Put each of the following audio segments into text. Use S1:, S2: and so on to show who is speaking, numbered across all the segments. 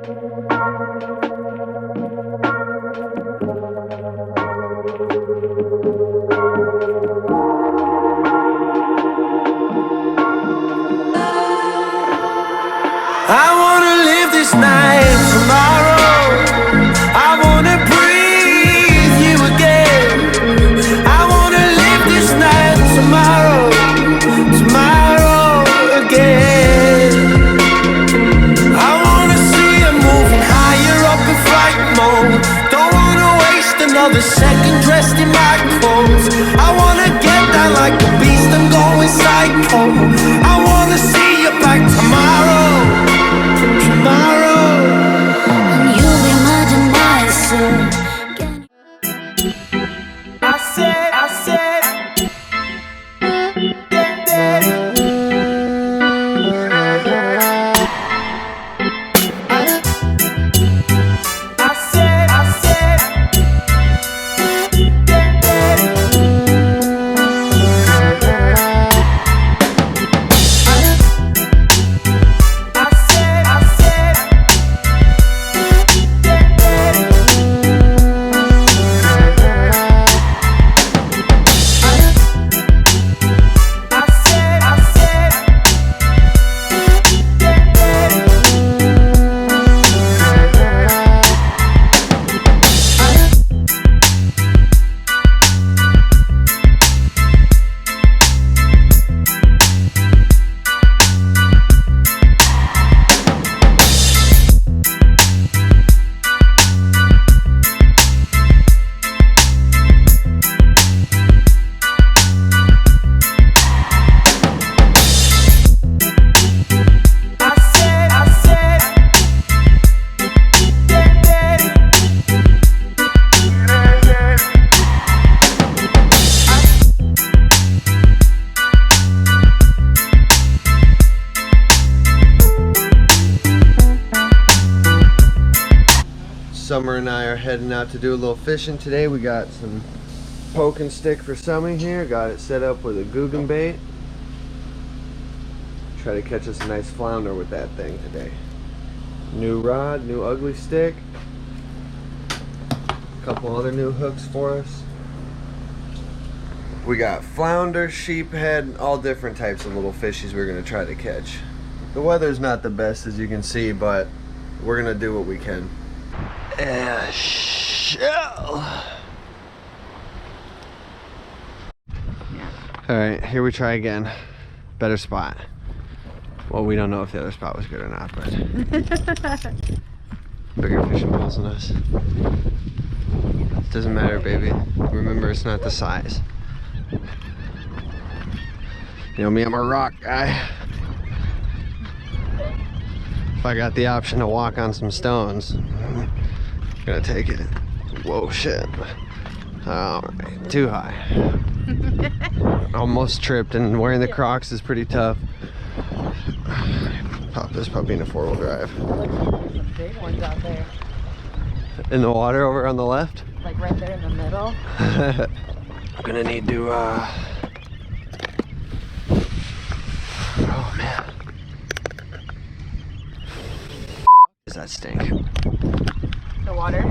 S1: I wanna live this night tomorrow. I wanna breathe you again. I wanna live this night tomorrow, tomorrow again. I wanna see you moving higher up in flight mode. Don't wanna waste another second dressed in my clothes. I wanna get down like a beast, I'm going psycho. I wanna see you back tomorrow. Tomorrow,
S2: and you'll be my demise soon.
S1: I said,
S3: Summer and I are heading out to do a little fishing today. We got some poke and stick for Summer here. Got it set up with a Googan bait. Try to catch us a nice flounder with that thing today. New rod, new ugly stick. A couple other new hooks for us. We got flounder, sheephead, all different types of little fishies we're gonna try to catch. The weather's not the best, as you can see, but we're gonna do what we can. Shell. Alright, here we try again. Better spot. Well, we don't know if the other spot was good or not, but bigger fishing poles than us. Doesn't matter, baby. Remember, it's not the size. You know me, I'm a rock guy. If I got the option to walk on some stones, I'm gonna take it. Whoa, shit. Alright, too high. Almost tripped, and wearing the Crocs is pretty tough. Pop this puppy in a 4-wheel drive.
S4: Look, there's some big ones out there.
S3: In the water over on the left?
S4: Like right there in the middle.
S3: I'm gonna need to, oh man. Does that stink?
S4: The water?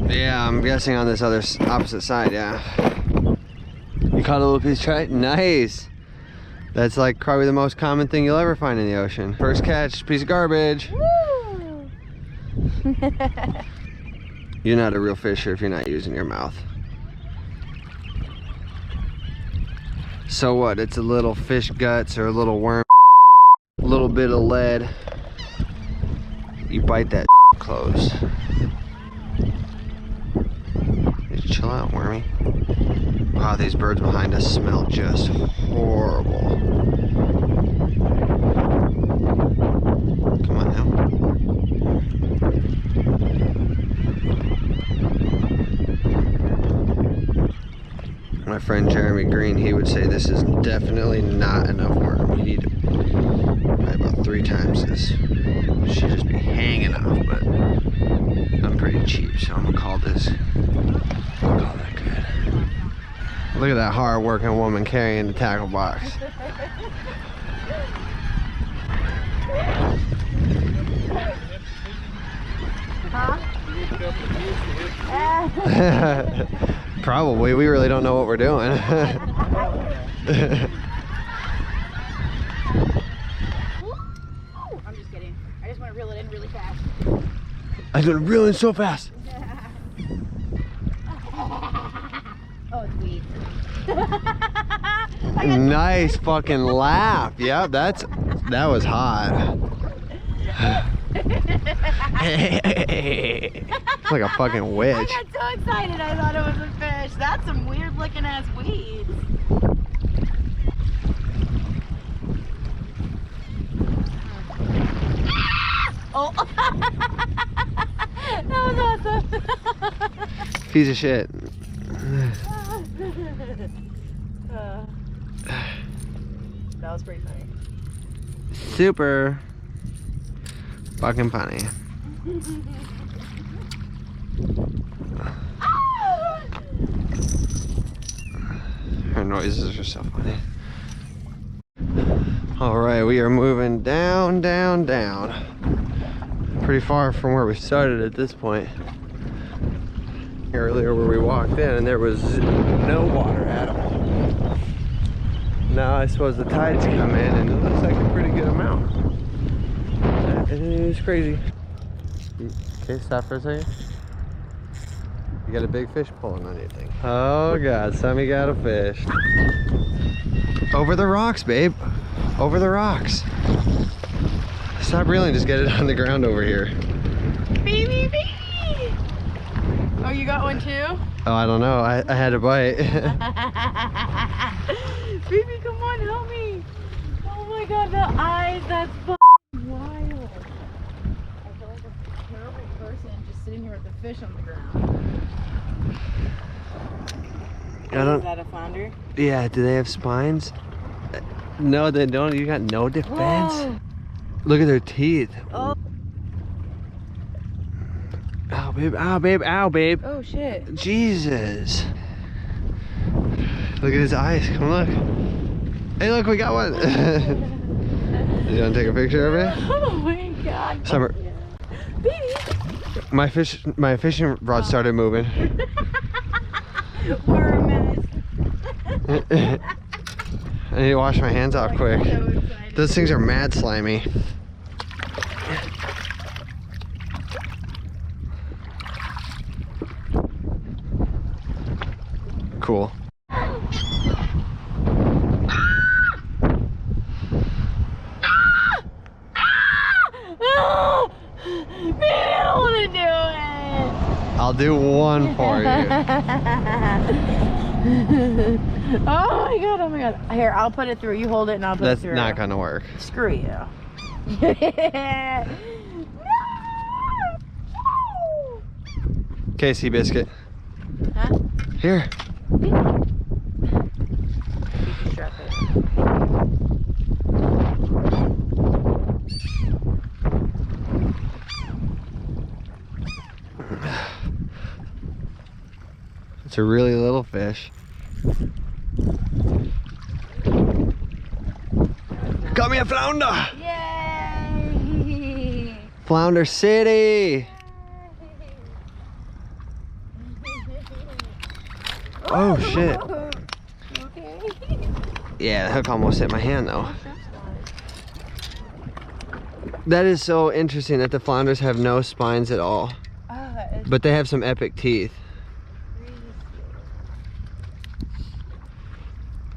S3: Yeah, I'm guessing on this other opposite side, yeah. You caught a little piece of trout? Nice! That's like probably the most common thing you'll ever find in the ocean. First catch, piece of garbage.
S4: Woo!
S3: You're not a real fisher if you're not using your mouth. So what? It's a little fish guts or a little worm, a little bit of lead. You bite that close. Just chill out, wormy. Wow, these birds behind us smell just horrible. Come on now. My friend Jeremy Green, he would say this is definitely not enough worm. You need probably about 3 times this. Should just be hanging off, but I'm pretty cheap, so I'm gonna call this. I'll call that good. Look at that hard-working woman carrying the tackle box. Probably. We really don't know what we're doing.
S5: I'm just kidding. I just want to reel it in really fast.
S3: I got reeling so fast.
S5: Oh, it's weed.
S3: Nice fucking laugh. Yeah, that was hot. It's like a fucking witch.
S5: I got so excited I thought it was a fish. That's some weird looking ass weeds. Oh. That was awesome.
S3: Piece of shit.
S4: That was pretty funny.
S3: Super fucking funny. Her noises are so funny. Alright, we are moving down, down, down. Pretty far from where we started at this point. Earlier where we walked in and there was no water at all. Now I suppose the tides come in and it looks like a pretty good amount. It is crazy. Okay, stop for a second. You got a big fish pulling on your thing. Oh God, Sammy got a fish. Over the rocks, babe. Over the rocks. Stop reeling, just get it on the ground over here.
S5: Baby, baby. Oh, you got one too?
S3: Oh, I don't know. I had a bite.
S5: Baby, come on, help me. Oh my God, the eyes, that's wild. I feel like a terrible person just sitting here with the fish on the ground. Is that a flounder?
S3: Yeah, do they have spines? No, they don't. You got no defense.
S5: Whoa.
S3: Look at their teeth.
S5: Oh.
S3: Ow, babe. Ow, babe. Ow, babe.
S5: Oh shit.
S3: Jesus. Look at his eyes. Come look. Hey, look, we got one. You want to take a picture of it?
S5: Oh my God.
S3: Summer.
S5: Baby.
S3: My fishing rod started moving.
S5: We're a mess.
S3: I need to wash my hands off quick.
S5: So excited.
S3: Those things are mad slimy. Cool.
S5: Baby, I don't want to do it.
S3: I'll do one for you.
S5: Oh my God, oh my God. Here, I'll put it through. You hold it and I'll put
S3: That's
S5: it through.
S3: not gonna work.
S5: Screw you.
S3: Okay, Seabiscuit.
S5: Huh?
S3: Here.
S5: Strap it.
S3: It's a really little fish. Got me a flounder!
S5: Yay!
S3: Flounder City! Oh shit.
S5: Okay.
S3: Yeah, the hook almost hit my hand though. That is so interesting that the flounders have no spines at all. But they have some epic teeth.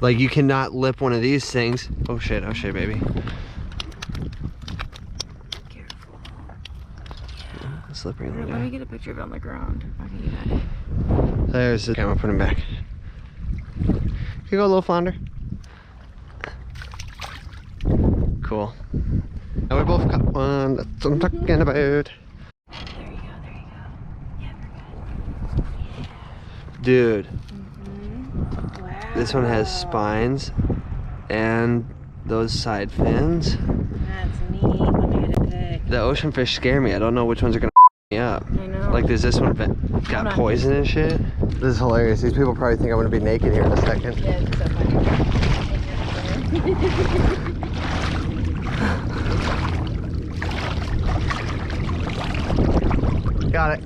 S3: Like you cannot lip one of these things. Oh shit, baby.
S5: Careful.
S3: Slippery.
S5: Let me get a picture of it on the ground. Okay, you got it.
S3: There's the camera, put him back. Here you go, little flounder. Cool. Now we both got one. That's what I'm talking about.
S5: There you go. Yeah, we're good.
S3: Dude,
S5: Wow.
S3: this one has spines and those side fins.
S5: That's neat. Let me get a pic.
S3: The ocean fish scare me. I don't know which ones are gonna me up.
S5: I know.
S3: Like, does this one got poison and shit? This is hilarious. These people probably think I'm gonna be naked here in a second.
S5: Yeah, it's so funny.
S3: Got it.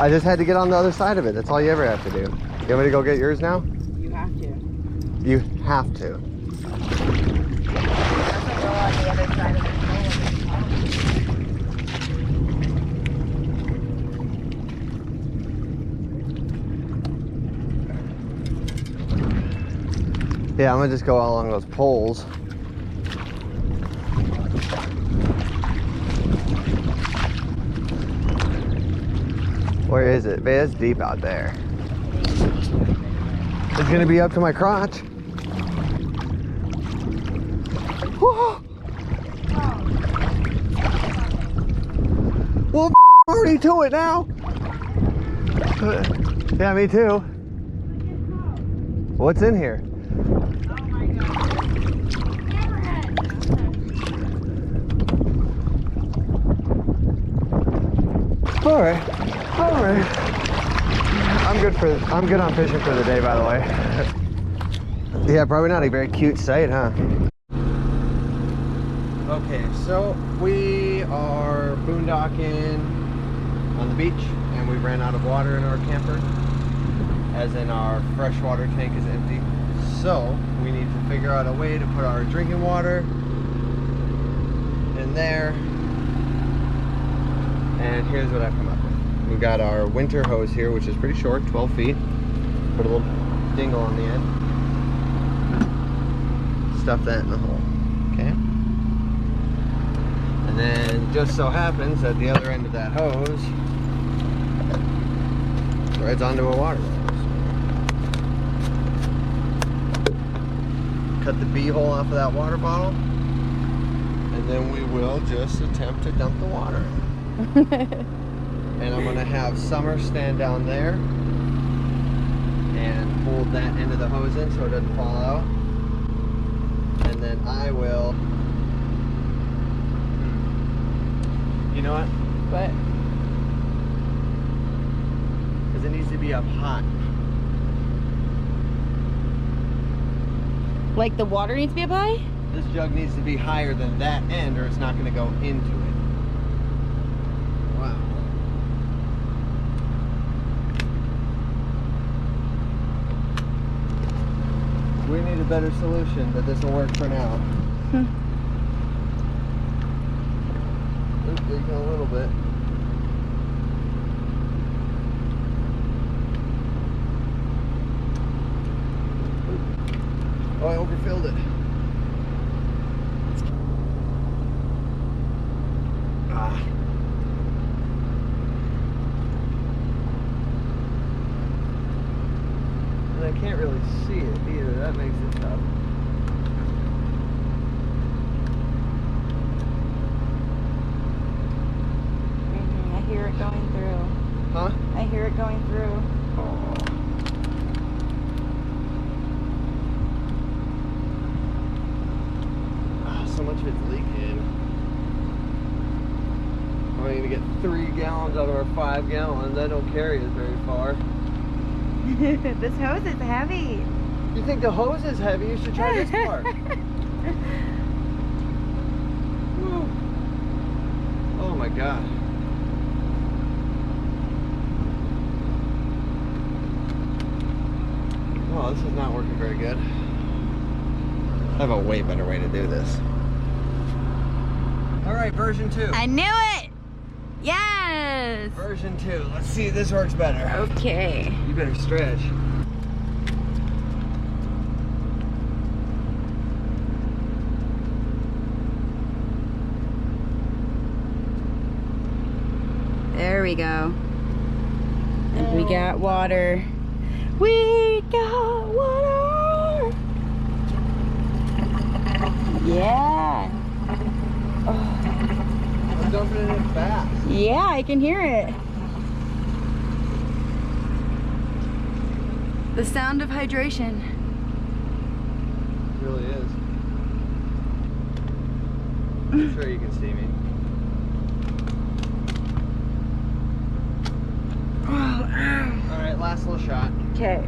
S3: I just had to get on the other side of it. That's all you ever have to do. You want me to go get yours now?
S5: You have to.
S3: You have to.
S5: Doesn't go on the other side of the pole.
S3: Yeah, I'm gonna just go along those poles. Where is it? Man, it's deep out there. It's gonna be up to my crotch. Well, I'm already to it now. Yeah, me too. What's in here? All right. I'm good on fishing for the day, by the way. Yeah, probably not a very cute sight, huh? Okay, so we are boondocking on the beach, and we ran out of water in our camper, as in our freshwater tank is empty. So we need to figure out a way to put our drinking water in there. And here's what I've come up with. We've got our winter hose here, which is pretty short, 12 feet. Put a little dingle on the end. Stuff that in the hole, okay? And then just so happens that the other end of that hose rides onto a water hose. Cut the B-hole off of that water bottle, and then we will just attempt to dump the water in. And I'm gonna have Summer stand down there and hold that end of the hose in so it doesn't fall out. And then I will, you know what?
S5: What?
S3: Because it needs to be up high.
S5: Like the water needs to be up high?
S3: This jug needs to be higher than that end or it's not gonna go into it. Wow. We need a better solution, but this will work for now. Oops, leaking a little bit. Oh, I overfilled it. Ah. And I can't really see it either. That makes it tough.
S5: I hear it going through.
S3: Huh?
S5: I hear it going through.
S3: So much of it's leaking. We're going to get 3 gallons out of our 5 gallons. That don't carry us very far.
S5: This hose is heavy.
S3: You think the hose is heavy? You should try this part. Woo. Oh my god. Oh, this is not working very good. I have a way better way to do this. Alright, version 2.
S5: I knew it! Yes!
S3: Version 2. Let's see if this works better.
S5: Okay.
S3: You better stretch.
S5: There we go. And we got water. We got water! Yeah!
S3: I'm dumping it in fast.
S5: Yeah, I can hear it. The sound of hydration.
S3: It really is. I'm sure you can see me. Alright, last little shot.
S5: Okay.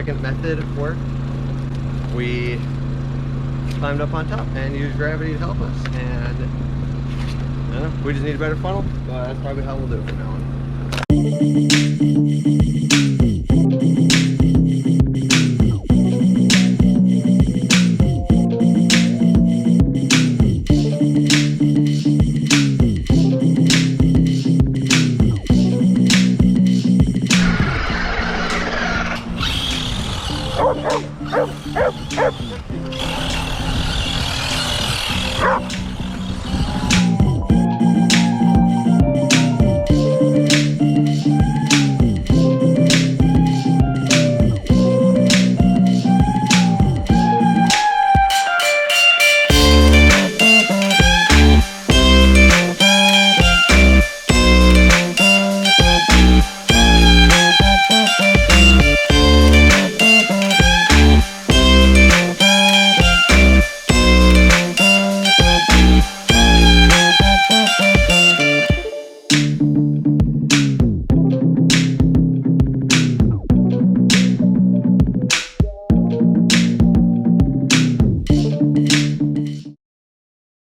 S3: second method worked. We climbed up on top and used gravity to help us, and I don't know, we just need a better funnel, but that's probably how we'll do it from now on.